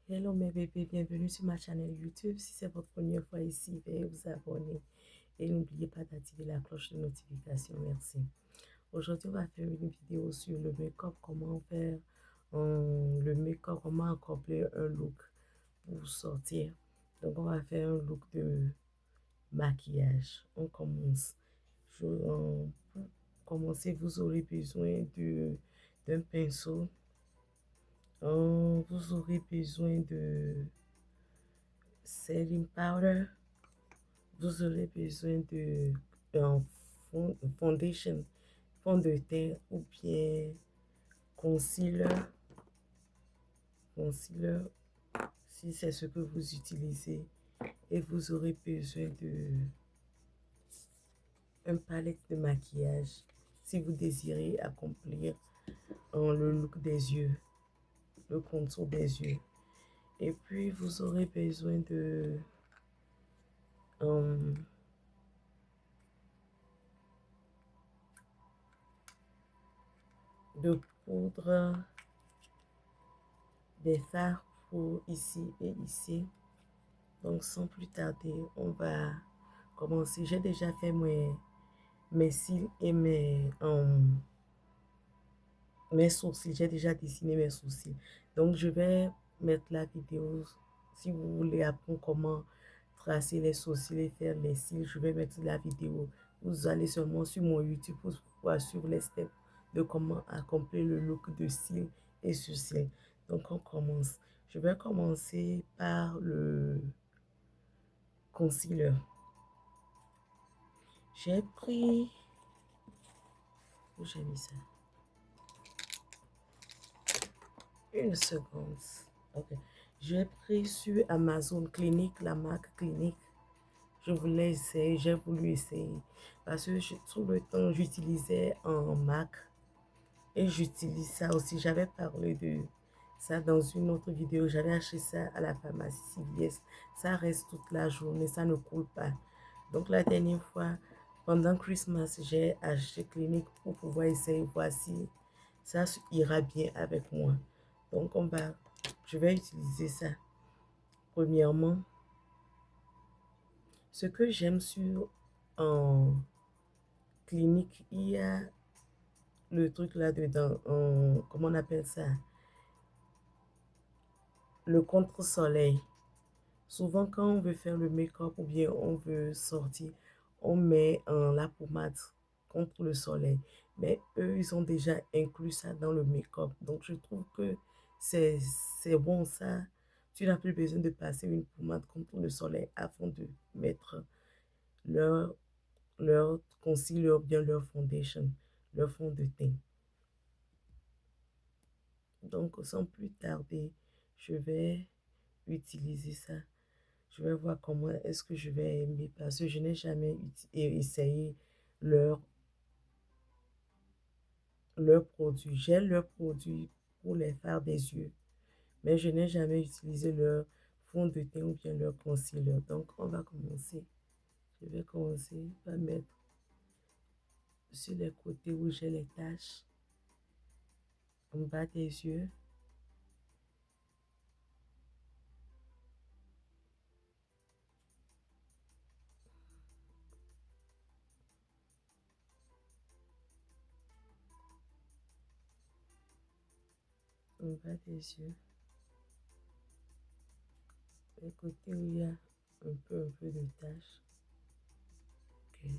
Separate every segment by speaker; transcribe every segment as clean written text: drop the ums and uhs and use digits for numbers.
Speaker 1: Hello mes bébés, bienvenue sur ma chaîne YouTube. Si c'est votre première fois ici, veuillez vous abonner et n'oubliez pas d'activer la cloche de notification. Merci. Aujourd'hui, on va faire une vidéo sur le make-up, comment faire le make-up, comment accomplir un look pour sortir. Donc, on va faire un look de maquillage. On commence. Pour commencer, vous aurez besoin d'un pinceau. Vous aurez besoin de setting powder. Vous aurez besoin de un foundation, fond de teint ou bien concealer. Concealer, si c'est ce que vous utilisez. Et vous aurez besoin de un palette de maquillage si vous désirez accomplir le look des yeux, le contour des yeux. Et puis, vous aurez besoin euh, de poudre, des fards pour ici et ici. Donc, sans plus tarder, on va commencer. J'ai déjà fait mes cils et mes sourcils. J'ai déjà dessiné mes sourcils. Donc, je vais mettre la vidéo. Si vous voulez apprendre comment tracer les sourcils et faire les cils, je vais mettre la vidéo. Vous allez seulement sur mon YouTube pour pouvoir suivre les steps de comment accomplir le look de cils et sourcils. Donc, on commence. Je vais commencer par le concealer. J'ai pris... Où j'ai mis ça? Une seconde. Ok. J'ai pris sur Amazon Clinique, la marque Clinique. Je voulais essayer, j'ai voulu essayer. Parce que tout le temps, j'utilisais un Mac. Et j'utilise ça aussi. J'avais parlé de ça dans une autre vidéo. J'avais acheté ça à la pharmacie CVS. Ça reste toute la journée, ça ne coule pas. Donc la dernière fois, pendant Christmas, j'ai acheté Clinique pour pouvoir essayer, voir si ça ira bien avec moi. Donc je vais utiliser ça. Premièrement, ce que j'aime sur en Clinique, il y a le truc là-dedans, comment on appelle ça? Le contre-soleil. Souvent, quand on veut faire le make-up ou bien on veut sortir, on met la pommade contre le soleil. Mais eux, ils ont déjà inclus ça dans le make-up. Donc, je trouve que c'est bon ça. Tu n'as plus besoin de passer une pommade contre le soleil avant de mettre leur, leur concealer ou bien leur foundation, leur fond de teint. Donc, sans plus tarder, je vais utiliser ça. Je vais voir comment est-ce que je vais aimer parce que je n'ai jamais essayé leur, leur produit. J'ai leur produit pour les fards des yeux, mais je n'ai jamais utilisé leur fond de teint ou bien leur concealer. Donc, on va commencer. Je vais commencer par mettre sur les côtés où j'ai les taches, en bas des yeux. En bas des yeux. Les côtés où il y a un peu de taches. Ok.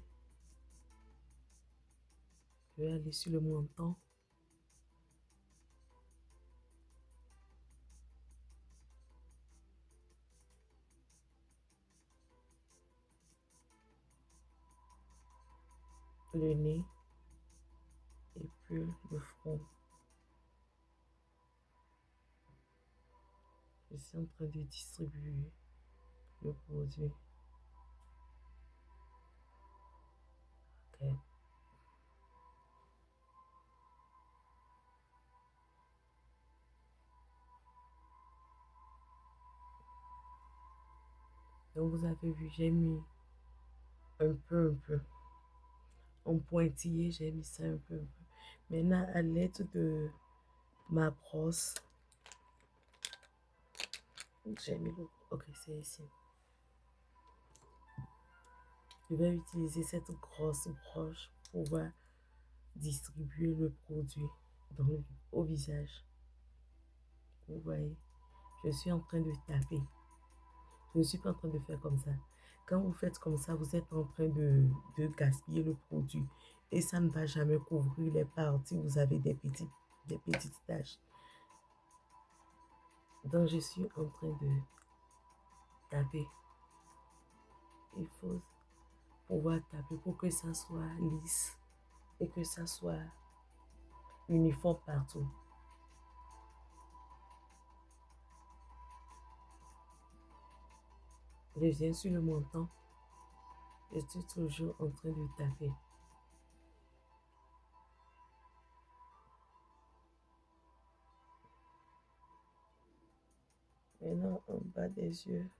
Speaker 1: Je vais aller sur le menton. Le nez et puis le front. Je suis en train de distribuer le produit. Ok. Donc vous avez vu, j'ai mis un peu. En pointillé, j'ai mis ça un peu. Maintenant, à l'aide de ma brosse, J'ai mis le... Ok, c'est ici. Je vais utiliser cette grosse broche pour pouvoir distribuer le produit au visage. Vous voyez, je suis en train de taper. Je ne suis pas en train de faire comme ça. Quand vous faites comme ça, vous êtes en train de gaspiller le produit. Et ça ne va jamais couvrir les parties où vous avez des petites taches. Donc, je suis en train de taper. Il faut pouvoir taper pour que ça soit lisse et que ça soit uniforme partout. Je viens sur le montant. Je suis toujours en train de taper. Maintenant, en bas des yeux,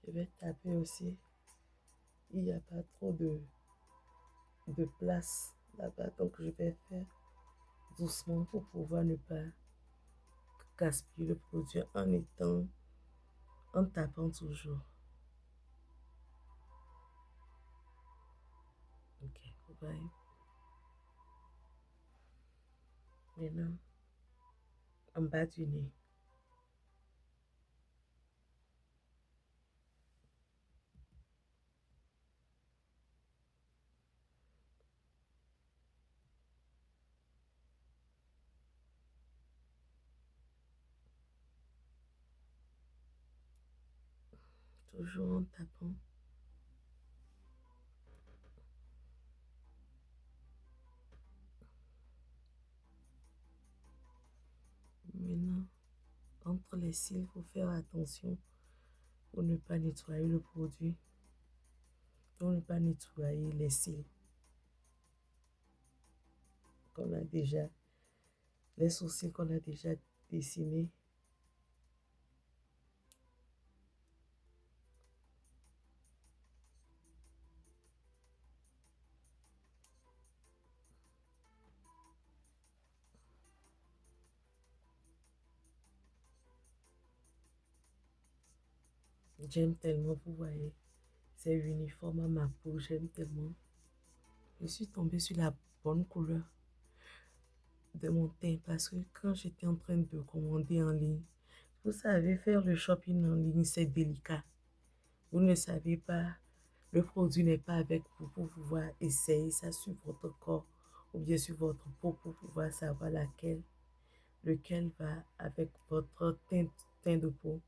Speaker 1: je vais taper aussi. Il n'y a pas trop de place là-bas, donc je vais faire doucement pour pouvoir ne pas gaspiller le produit en tapant toujours. Ok, vous voyez. Maintenant, en bas du nez. Toujours en tapant. Maintenant, entre les cils, il faut faire attention pour ne pas nettoyer le produit. Pour ne pas nettoyer les cils qu'on a déjà, les sourcils qu'on a déjà dessinés. J'aime tellement, vous voyez, c'est uniforme à ma peau, j'aime tellement. Je suis tombée sur la bonne couleur de mon teint parce que quand j'étais en train de commander en ligne, vous savez, faire le shopping en ligne, c'est délicat. Vous ne savez pas, le produit n'est pas avec vous pour pouvoir essayer ça sur votre corps ou bien sur votre peau pour pouvoir savoir lequel va avec votre teint de peau.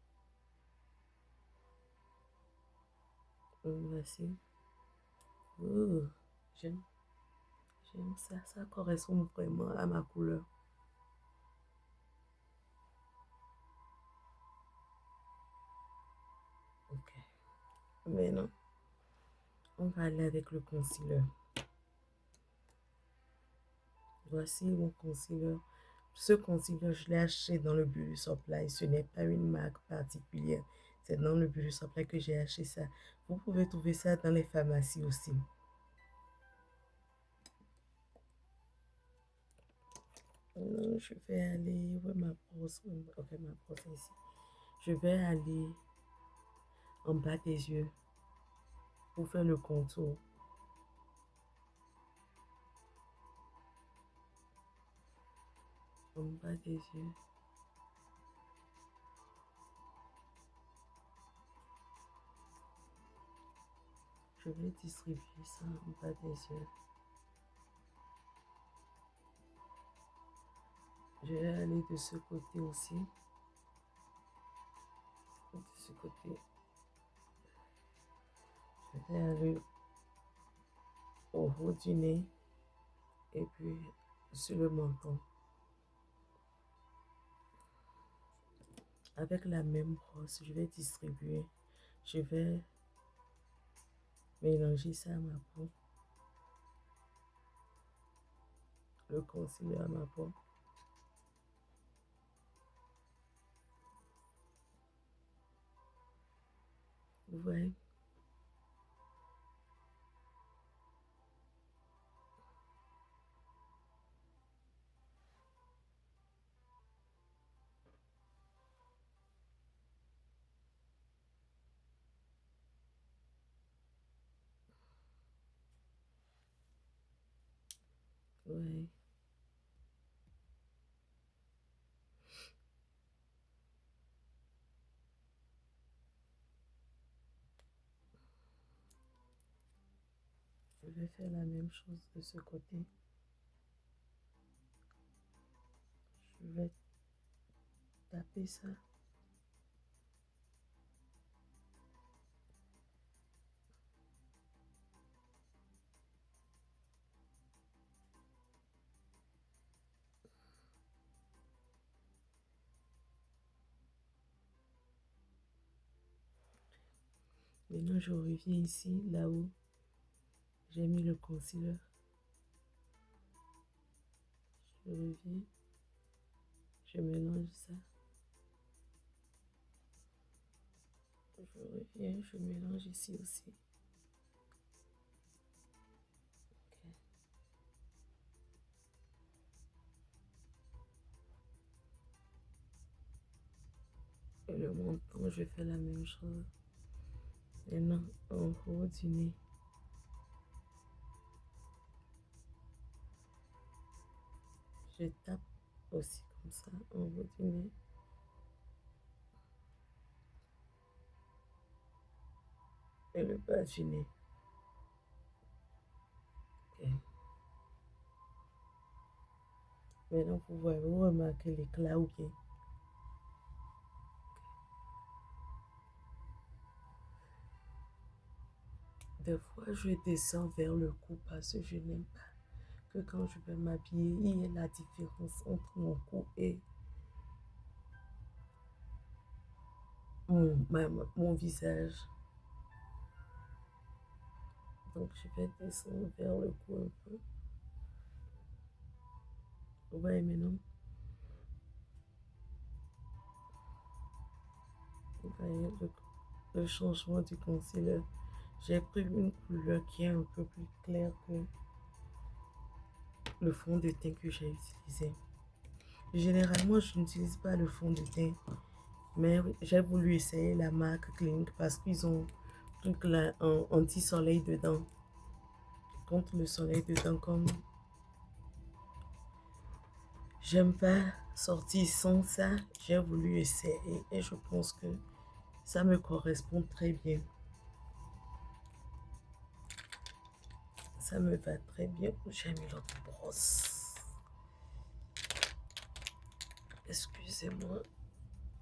Speaker 1: Voici. Oh, j'aime, j'aime ça, ça correspond vraiment à ma couleur. Ok, maintenant, on va aller avec le concealer. Voici mon concealer. Ce concealer, je l'ai acheté dans le Beauty Supply. Ce n'est pas une marque particulière. C'est dans le Beauty Supply que j'ai acheté ça. Vous pouvez trouver ça dans les pharmacies aussi. Je vais aller... Où est ma brosse? Ok, ma brosse est ici. Je vais aller en bas des yeux pour faire le contour. En bas des yeux. Je vais distribuer ça en bas des yeux. Je vais aller de ce côté aussi. De ce côté. Je vais aller au haut du nez et puis sur le menton. Avec la même brosse, je vais distribuer. Je vais mélanger ça à ma peau. Le concealer à ma peau. Vous voyez? Ouais. Je vais faire la même chose de ce côté. Je vais taper ça. Maintenant, je reviens ici, là où j'ai mis le concealer. Je reviens, je mélange ça. Je reviens, je mélange ici aussi. Ok. Et le menton, je fais la même chose. Maintenant, en haut du nez. Je tape aussi comme ça, en haut du nez. Et le bas du nez. Ok. Maintenant, vous remarquez l'éclat ou bien. Des fois, je descends vers le cou parce que je n'aime pas que quand je vais m'habiller, il y ait la différence entre mon cou et mon visage. Donc, je vais descendre vers le cou un peu. Vous voyez maintenant? Vous voyez le changement du concealer. J'ai pris une couleur qui est un peu plus claire que le fond de teint que j'ai utilisé. Généralement, je n'utilise pas le fond de teint, mais j'ai voulu essayer la marque Clinique parce qu'ils ont un anti-soleil dedans. Contre le soleil dedans, comme j'aime pas sortir sans ça, j'ai voulu essayer et je pense que ça me correspond très bien. Ça me va très bien. J'ai mis l'autre brosse. Excusez-moi.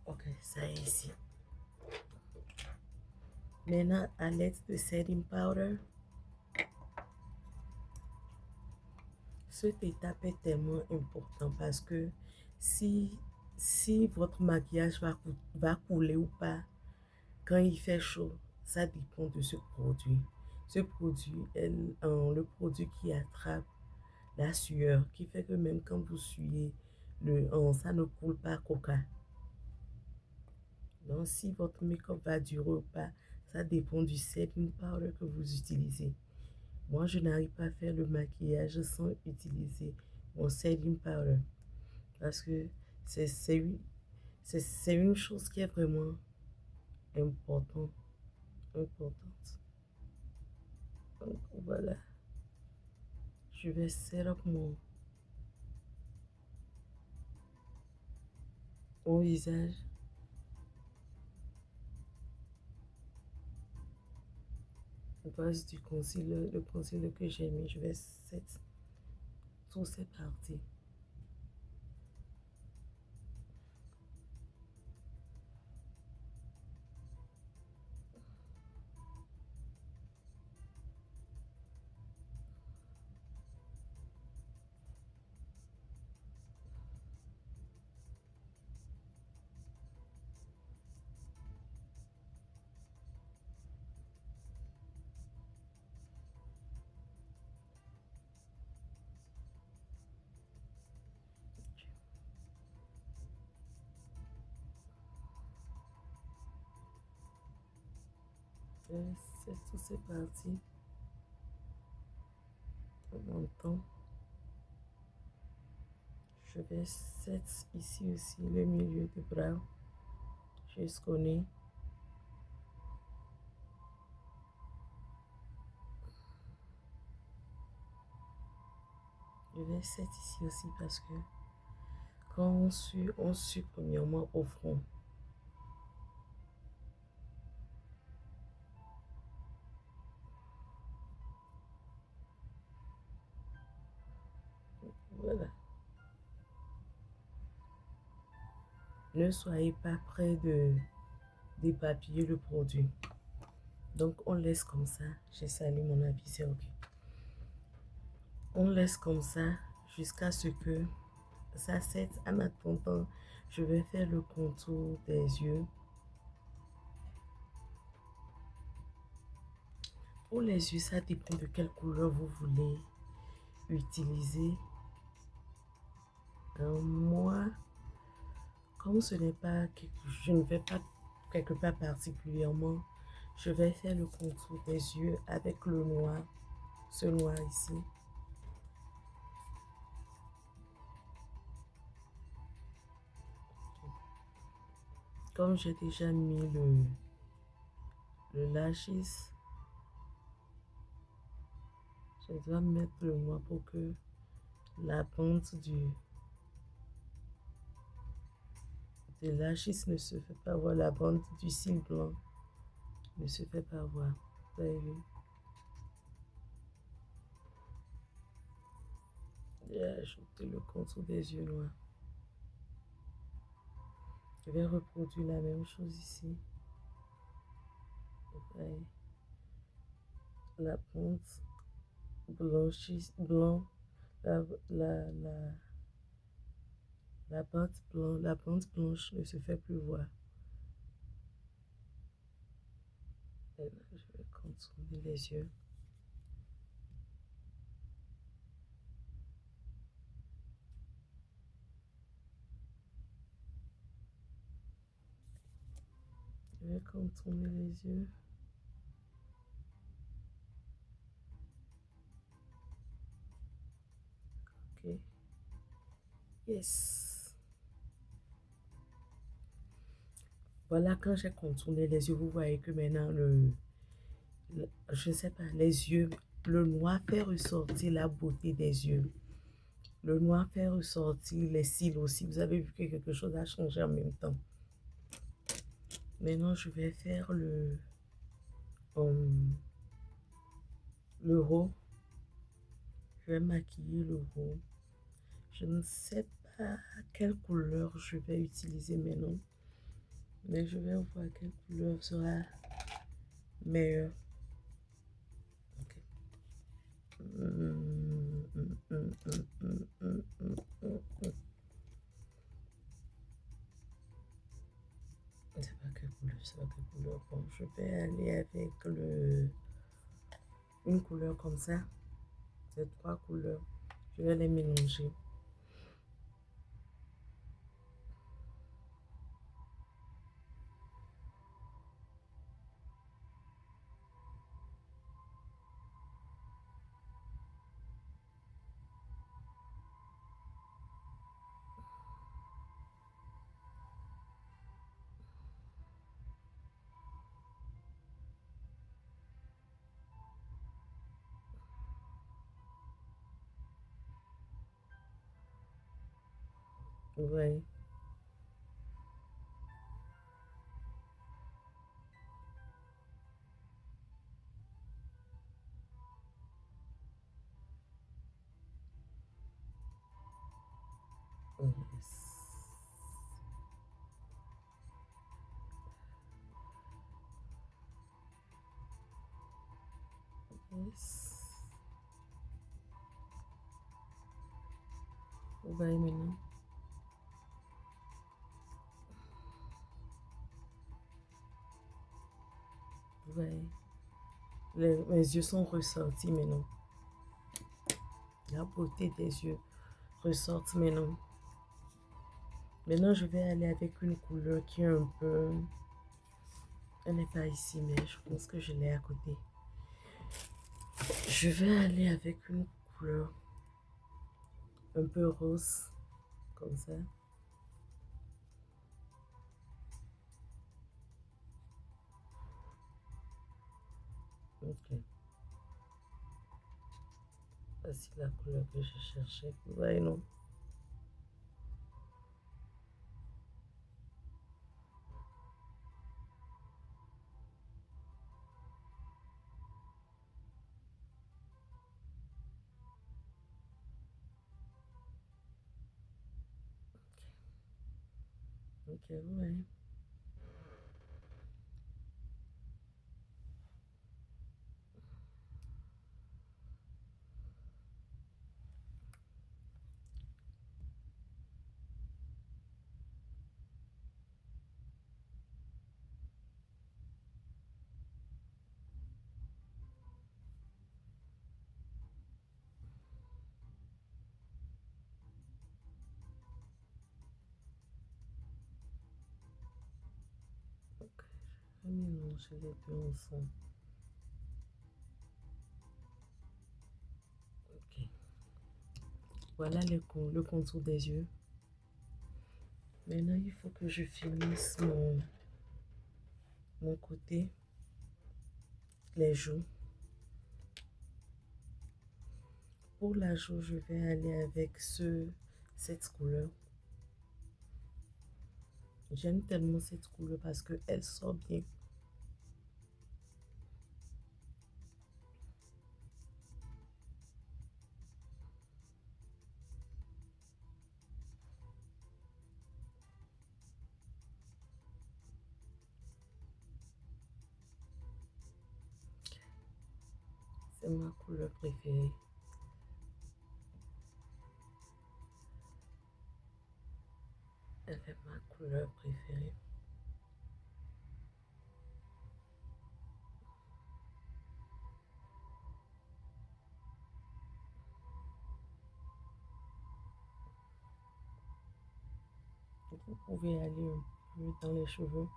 Speaker 1: Ok, ça est ici. Maintenant, à l'aide de setting powder, cette étape est tellement importante parce que si, si votre maquillage va couler ou pas quand il fait chaud, ça dépend de ce produit. Ce produit est le produit qui attrape la sueur, qui fait que même quand vous suyez, ça ne coule pas coca. Donc, si votre make-up va durer ou pas, ça dépend du setting powder que vous utilisez. Moi, je n'arrive pas à faire le maquillage sans utiliser mon setting powder parce que c'est une chose qui est vraiment importante. importante. Donc, voilà. Je vais set up mon visage. Base du concealer, le concealer que j'ai mis, je vais set toutes ces parties. Je vais set toutes ces parties en même temps. Je vais set ici aussi le milieu de bras jusqu'au nez. Je vais set ici aussi parce que quand on suit premièrement au front. Voilà. Ne soyez pas près d'éparpiller le produit. Donc, on laisse comme ça. J'ai salé mon habit, c'est ok. On laisse comme ça jusqu'à ce que ça sèche. En attendant, je vais faire le contour des yeux. Pour les yeux, ça dépend de quelle couleur vous voulez utiliser. Moi, comme ce n'est pas je ne vais pas quelque part particulièrement, je vais faire le contour des yeux avec le noir, ce noir ici. Comme j'ai déjà mis le lashes, je dois mettre le noir pour que la bande des lashes ne se fait pas voir, la bande du cil blanc ne se fait pas voir. Vous avez vu? J'ai ajouté le contour des yeux noirs. Je vais reproduire la même chose ici. Vous voyez? La bande blanc, la, la, la, la bande blanche ne se fait plus voir. Et là, je vais contourner les yeux. Je vais contourner les yeux. Ok. Yes. Voilà, quand j'ai contourné les yeux, vous voyez que maintenant, je ne sais pas, les yeux, le noir fait ressortir la beauté des yeux. Le noir fait ressortir les cils aussi. Vous avez vu que quelque chose a changé en même temps. Maintenant, je vais faire le haut. Je vais maquiller le haut. Je ne sais pas quelle couleur je vais utiliser maintenant. Mais je vais voir quelle couleur sera meilleure. Ok. C'est pas quelle couleur, c'est pas quelle couleur. Bon, je vais aller avec une couleur comme ça. Ces trois couleurs. Je vais les mélanger. Vous voyez? Yes. Yes. Vous voyez maintenant? Vous voyez? Mes yeux sont ressortis maintenant. La beauté des yeux ressortent maintenant. Maintenant, je vais aller avec une couleur qui est un peu... Elle n'est pas ici, mais je pense que je l'ai à côté. Je vais aller avec une couleur un peu rose, comme ça. Ok. Voici la couleur que je cherchais. Vous voyez, non? Ok, vous voyez. Ok, je vais mélanger les deux ensemble. Ok. Voilà le contour des yeux. Maintenant, il faut que je finisse mon côté, les joues. Pour la joue, je vais aller avec cette couleur. J'aime tellement cette couleur parce qu'elle sort bien. C'est ma couleur préférée. Elle est ma couleur préférée. Vous pouvez aller un peu dans les cheveux.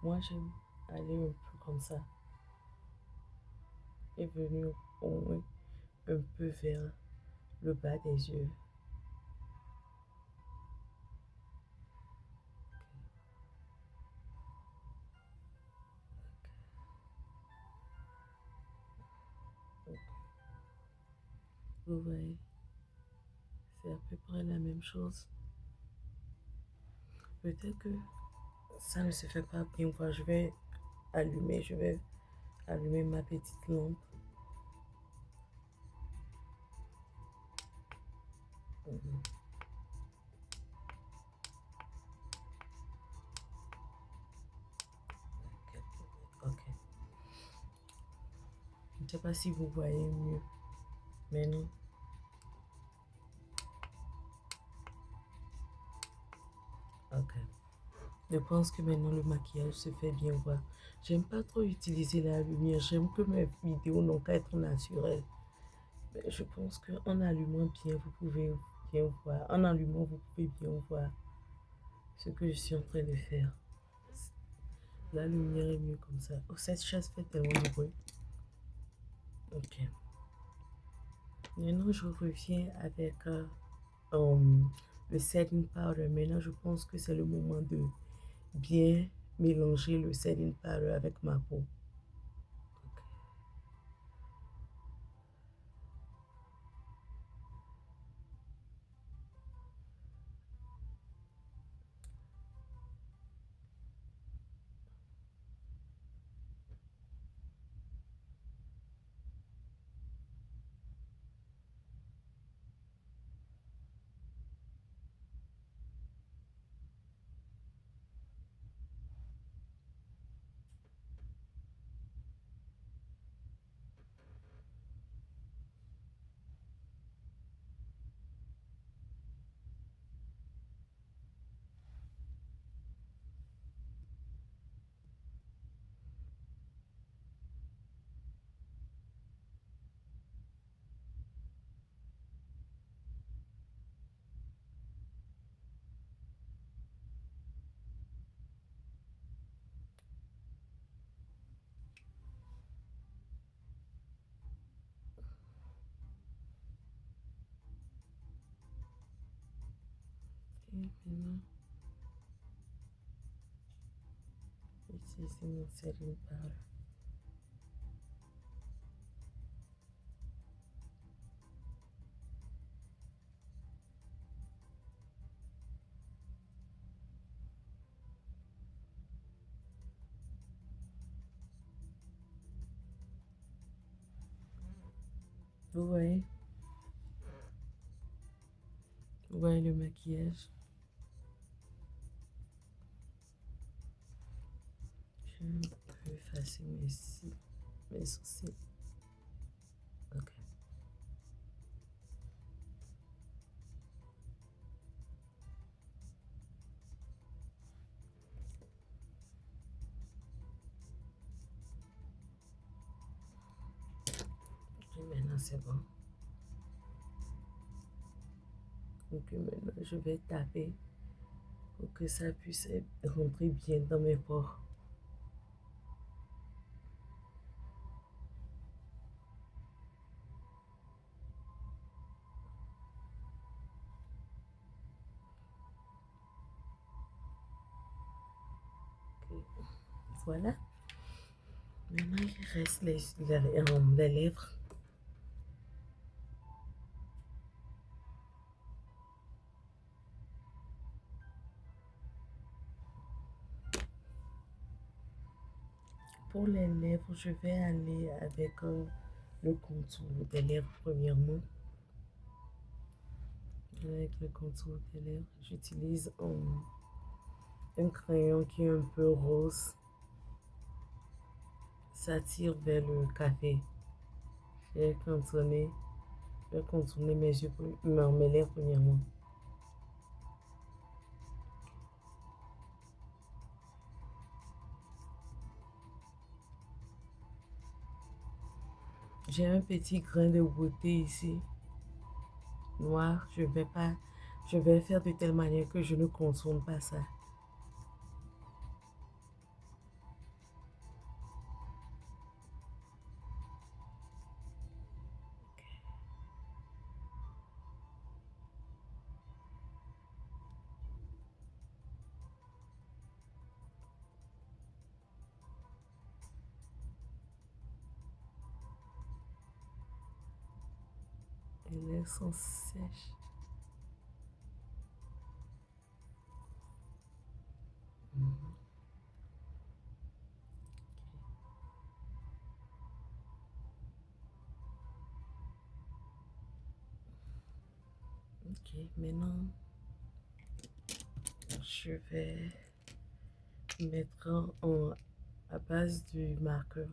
Speaker 1: Moi, j'aime aller un peu comme ça. Et venir au moins un peu vers le bas des yeux. Vous voyez, c'est à peu près la même chose. Peut-être que ça ne se fait pas bien voir. Je vais allumer ma petite lampe. Mhm. Ok. Je ne sais pas si vous voyez mieux. Mais non. Ok. Je pense que maintenant le maquillage se fait bien voir. J'aime pas trop utiliser la lumière. J'aime que mes vidéos n'ont qu'à être naturelles. Mais je pense qu'en allumant bien, vous pouvez bien voir. En allumant, vous pouvez bien voir ce que je suis en train de faire. La lumière est mieux comme ça. Oh, cette chaise fait tellement de bruit. Ok. Maintenant, je reviens avec le setting powder. Maintenant, je pense que c'est le moment de bien mélanger le setting powder avec ma peau. Et maintenant, ici, c'est mon setting powder. Vous voyez? Vous voyez le maquillage? Je vais un peu effacer mes sourcils. Ok. Et maintenant, c'est bon. Donc maintenant, je vais taper pour que ça puisse rentrer bien dans mes pores. Ok. Voilà. Maintenant, il reste les lèvres. Pour les lèvres, je vais aller avec le contour des lèvres premièrement. Avec le contour des lèvres, j'utilise un crayon qui est un peu rose. Ça tire vers le café. J'ai contourné, je vais contourner mes lèvres premièrement. J'ai un petit grain de beauté ici, noir. Je vais faire de telle manière que je ne contourne pas ça. Les lèvres sont sèches. Mhm. Ok, maintenant, je vais mettre à base du marqueur.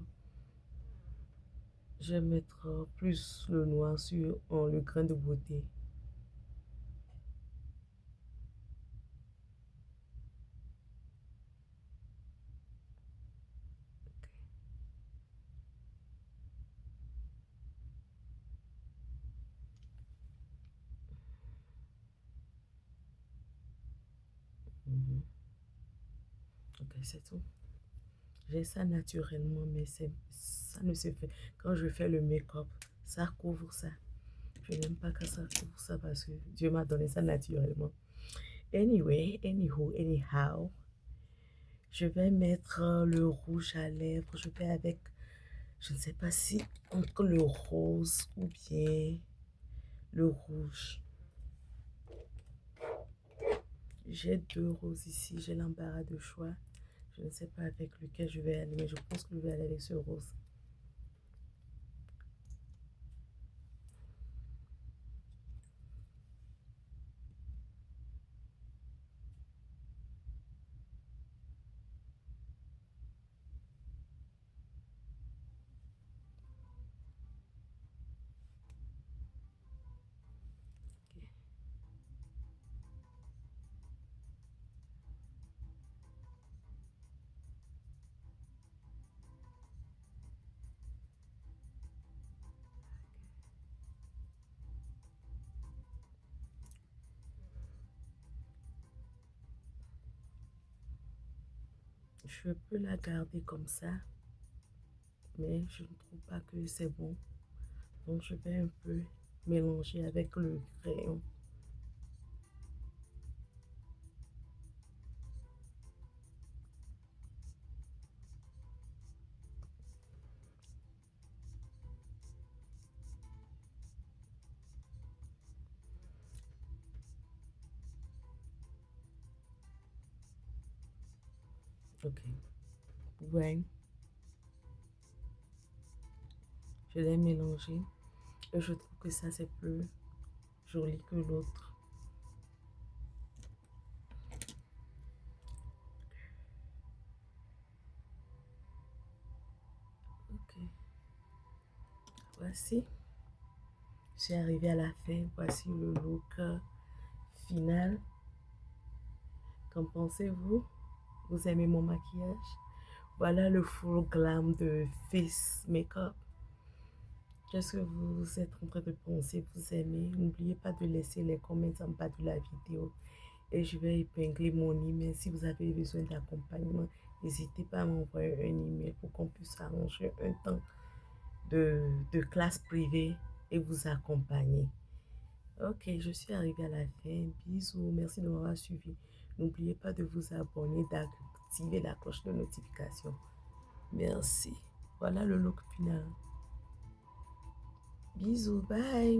Speaker 1: Je vais mettre plus le noir sur le grain de beauté. Mhm. Ok, c'est tout. J'ai ça naturellement, mais ça ne se fait. Quand je fais le make-up, ça couvre ça. Je n'aime pas que ça couvre ça parce que Dieu m'a donné ça naturellement. Anyway, anyhow, je vais mettre le rouge à lèvres. Je vais avec, je ne sais pas si entre le rose ou bien le rouge. J'ai deux roses ici. J'ai l'embarras de choix. Je ne sais pas avec lequel je vais aller, mais je pense que je vais aller avec ce rose. Ok. Je peux la garder comme ça, mais je ne trouve pas que c'est bon. Donc, je vais un peu mélanger avec le crayon. Ok. Ouais, je l'ai mélangé. Et je trouve que ça, c'est plus joli que l'autre. Ok, voici. Je suis arrivée à la fin. Voici le look final. Qu'en pensez-vous? Vous aimez mon maquillage? Voilà le full glam de Face Makeup. Qu'est-ce que vous êtes en train de penser? Vous aimez? N'oubliez pas de laisser les commentaires en bas de la vidéo. Et je vais épingler mon email. Si vous avez besoin d'accompagnement, n'hésitez pas à m'envoyer un email pour qu'on puisse arranger un temps de classe privée et vous accompagner. Ok, je suis arrivée à la fin. Bisous, merci de m'avoir suivi. N'oubliez pas de vous abonner, d'activer la cloche de notification. Merci. Voilà le look final. Bisous, bye.